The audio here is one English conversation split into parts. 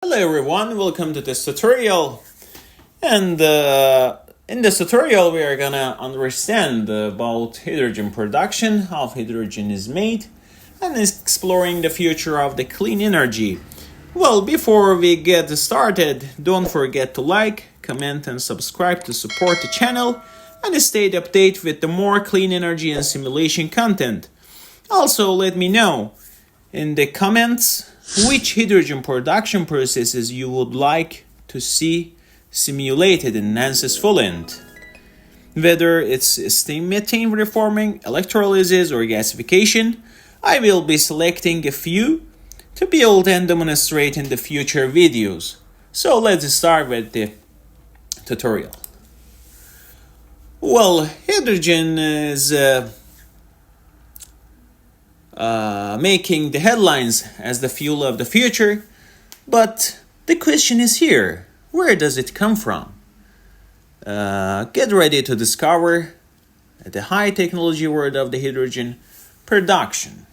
Hello everyone, welcome to this tutorial. And in this tutorial we are gonna understand about hydrogen production, how hydrogen is made, and exploring the future of the clean energy. Well, before we get started, don't forget to like, comment and subscribe to support the channel and stay updated with the more clean energy and simulation content. Also, let me know in the comments which hydrogen production processes you would like to see simulated in NASA's Fulent. Whether it's steam methane reforming, electrolysis or gasification, I will be selecting a few to build and demonstrate in the future videos. So let's start with the tutorial. Well, hydrogen is making the headlines as the fuel of the future, but the question is here, where does it come from? Get ready to discover the high technology world of the hydrogen production.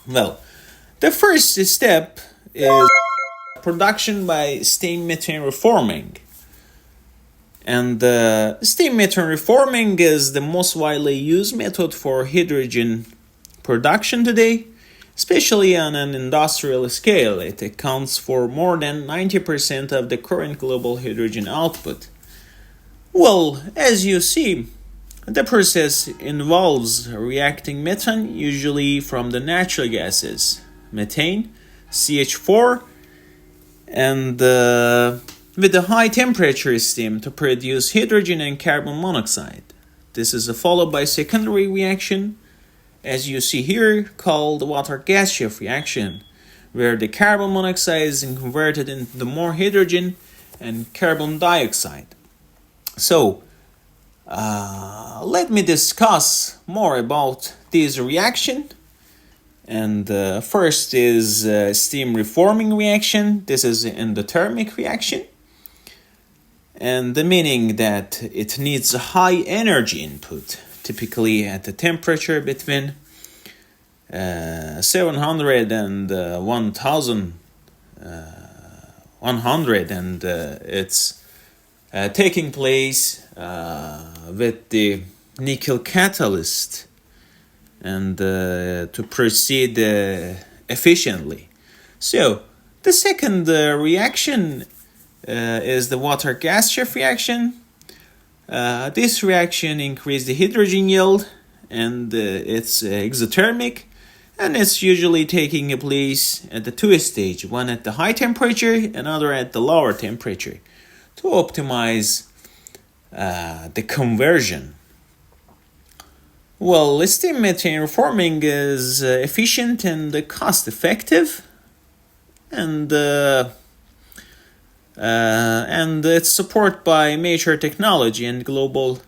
Well, the first step is production by steam methane reforming. And steam methane reforming is the most widely used method for hydrogen production today, especially on an industrial scale. It accounts for more than 90% of the current global hydrogen output. Well, as you see, the process involves reacting methane, usually from the natural gases, methane, CH4, and with a high temperature steam to produce hydrogen and carbon monoxide. This is followed by secondary reaction, as you see here, called the water gas shift reaction, where the carbon monoxide is converted into more hydrogen and carbon dioxide. So, let me discuss more about this reaction. And first is steam reforming reaction. This is an endothermic reaction. And the meaning that it needs a high energy input, typically at a temperature between 700 and 1100, and it's taking place with the nickel catalyst and to proceed efficiently. So the second reaction is the water gas shift reaction. This reaction increases the hydrogen yield, and it's exothermic, and it's usually taking place at the two stage, one at the high temperature, another at the lower temperature, to optimize the conversion. Well, steam methane reforming is efficient and cost effective, and it's supported by major technology and global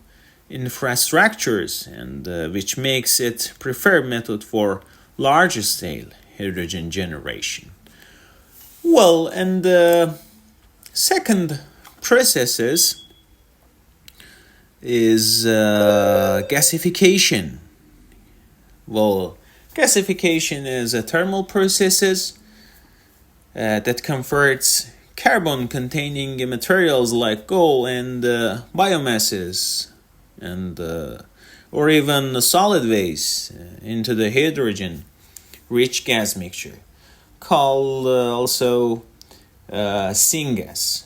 infrastructures, and which makes it preferred method for large scale hydrogen generation. Well, and the second processes is gasification. Well, gasification is a thermal processes that converts carbon containing materials like coal and biomasses and or even solid waste into the hydrogen rich gas mixture called also syngas.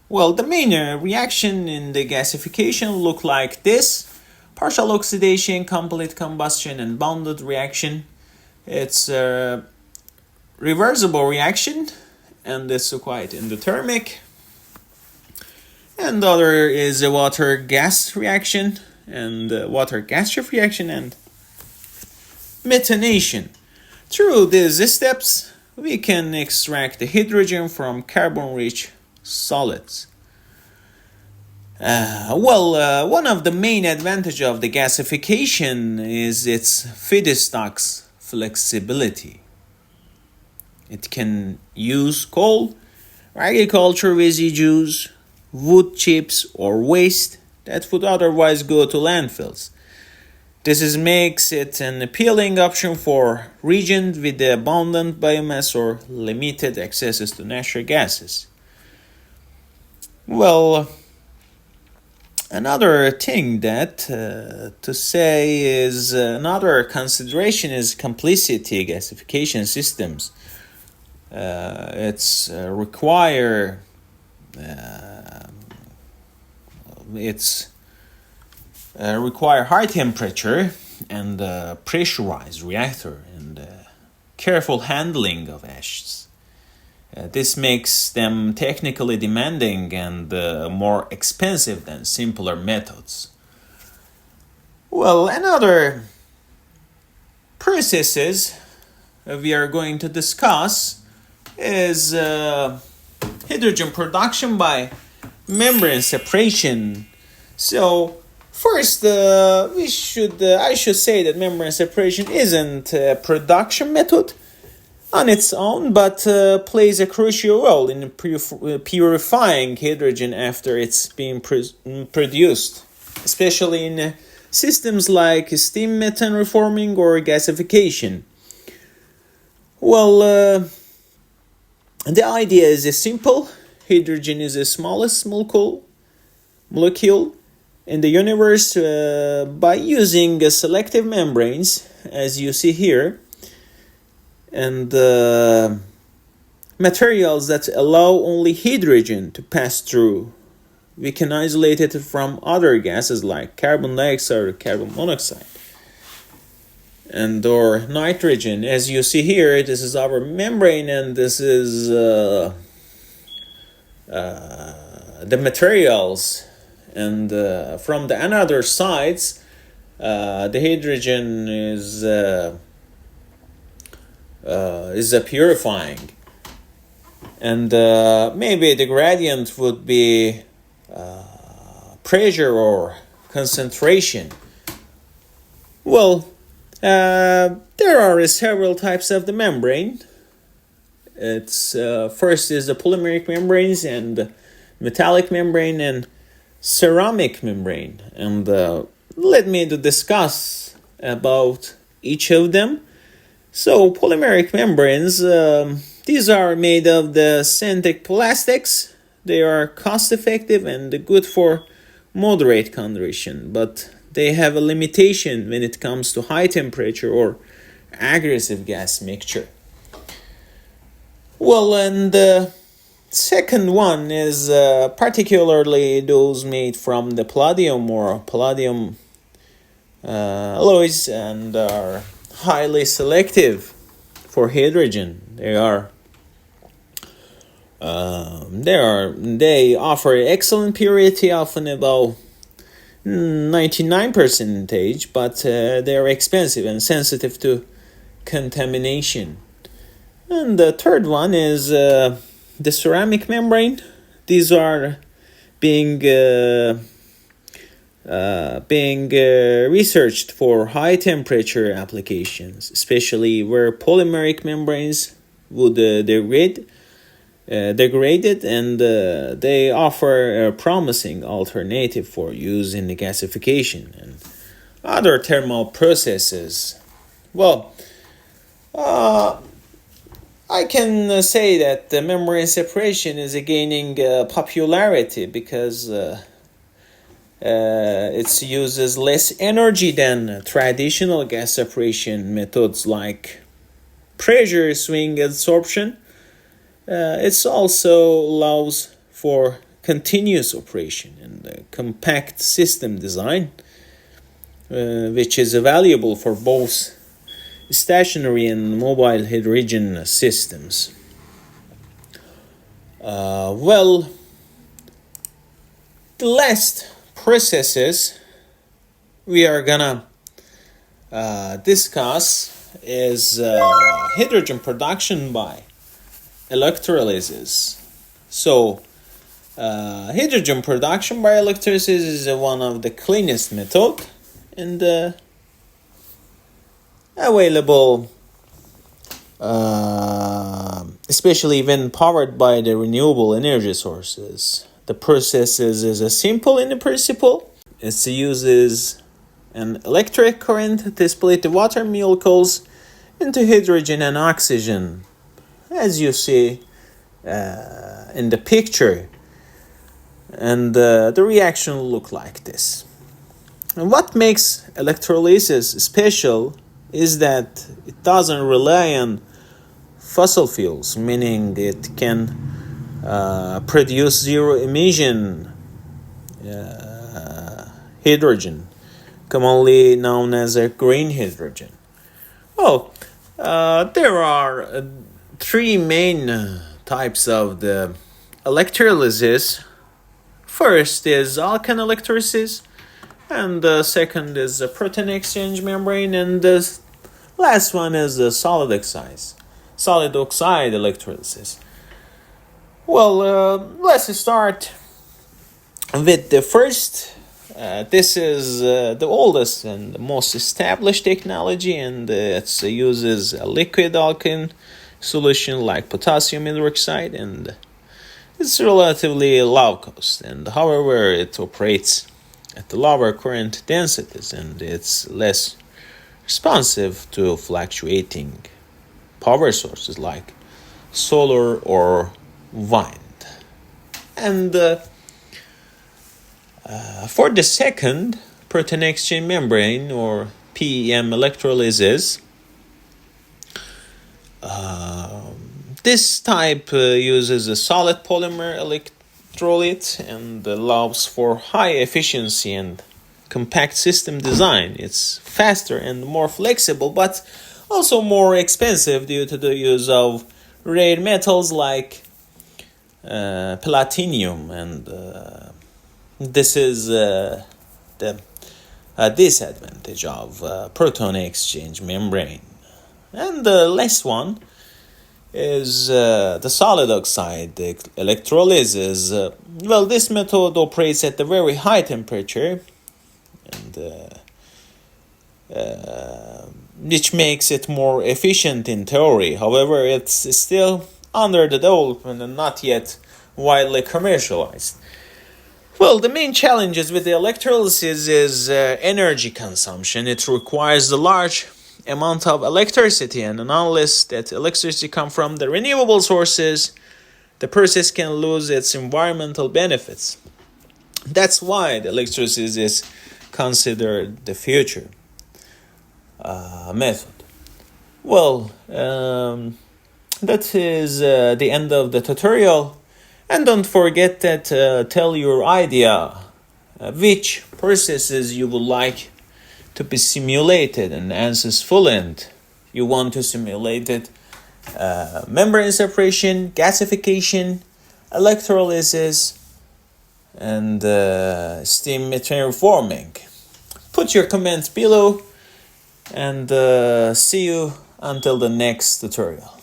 Well, the main reaction in the gasification look like this: partial oxidation, complete combustion and bonded reaction. It's a reversible reaction, and it's quite endothermic. And the other is a water gas reaction and water gas shift reaction and methanation. Through these steps, we can extract the hydrogen from carbon-rich solids. One of the main advantages of the gasification is its feedstock's flexibility. It can use coal, agriculture residues, wood chips or waste that would otherwise go to landfills. Makes it an appealing option for regions with abundant biomass or limited access to natural gases. Well, another thing that to say is another consideration is complicity gasification systems. It's require high temperature and pressurized reactor and careful handling of ashes. This makes them technically demanding and more expensive than simpler methods. Well, another processes we are going to discuss is hydrogen production by membrane separation. So first, I should say that membrane separation isn't a production method on its own, but plays a crucial role in purifying hydrogen after it's being produced, especially in systems like steam methane reforming or gasification. Well, the idea is simple. Hydrogen is the smallest molecule in the universe. By using selective membranes, as you see here, and materials that allow only hydrogen to pass through, we can isolate it from other gases like carbon dioxide or carbon monoxide and or nitrogen. As you see here, this is our membrane, and this is the materials. And from the another sides, the hydrogen is purifying, and maybe the gradient would be pressure or concentration. Well, there are several types of the membrane. It's first is the polymeric membranes and metallic membrane and ceramic membrane, and let me discuss about each of them. So polymeric membranes, these are made of the synthetic plastics. They are cost effective and good for moderate condition, but they have a limitation when it comes to high temperature or aggressive gas mixture. Well, and the second one is particularly those made from the palladium or palladium alloys, and are highly selective for hydrogen. They offer excellent purity, often about 99%, but they are expensive and sensitive to contamination. And the third one is the ceramic membrane. These are being researched for high temperature applications, especially where polymeric membranes would degraded, and they offer a promising alternative for use in the gasification and other thermal processes. Well, I can say that the membrane separation is gaining popularity because it uses less energy than traditional gas separation methods like pressure swing adsorption. It also allows for continuous operation and compact system design, which is valuable for both stationary and mobile hydrogen systems. Well, the last processes we are gonna discuss is hydrogen production by electrolysis. So, hydrogen production by electrolysis is one of the cleanest method and available, especially when powered by the renewable energy sources. The process is simple in the principle. It uses An electric current to split the water molecules into hydrogen and oxygen, as you see in the picture. And the reaction will look like this. And what makes electrolysis special is that it doesn't rely on fossil fuels, meaning it can produce zero emission hydrogen, commonly known as a green hydrogen. Well, there are three main types of the electrolysis. First is alkane electrolysis, and the second is a proton exchange membrane, and the last one is the solid oxide electrolysis. Well, let's start with the first. This is the oldest and the most established technology, and it uses a liquid alkane solution like potassium hydroxide, and it's relatively low cost, and however it operates at the lower current densities, and it's less responsive to fluctuating power sources like solar or wind. And for the second, proton exchange membrane or PEM electrolysis, this type uses a solid polymer electrolyte and allows for high efficiency and compact system design. It's faster and more flexible, but also more expensive due to the use of rare metals like platinum, and this is the disadvantage of proton exchange membrane. And the last one is the solid oxide electrolysis. Well, this method operates at a very high temperature, and which makes it more efficient in theory. However, it's still under the development and not yet widely commercialized. Well, the main challenges with the electrolysis is energy consumption. It requires a large amount of electricity, and unless that electricity comes from the renewable sources, the process can lose its environmental benefits. That's why the electrolysis is considered the future method. Well, that is the end of the tutorial. And don't forget that tell your idea which processes you would like to be simulated and answers full end. You want to simulate it membrane separation, gasification, electrolysis, and steam methane reforming. Put your comments below, and see you until the next tutorial.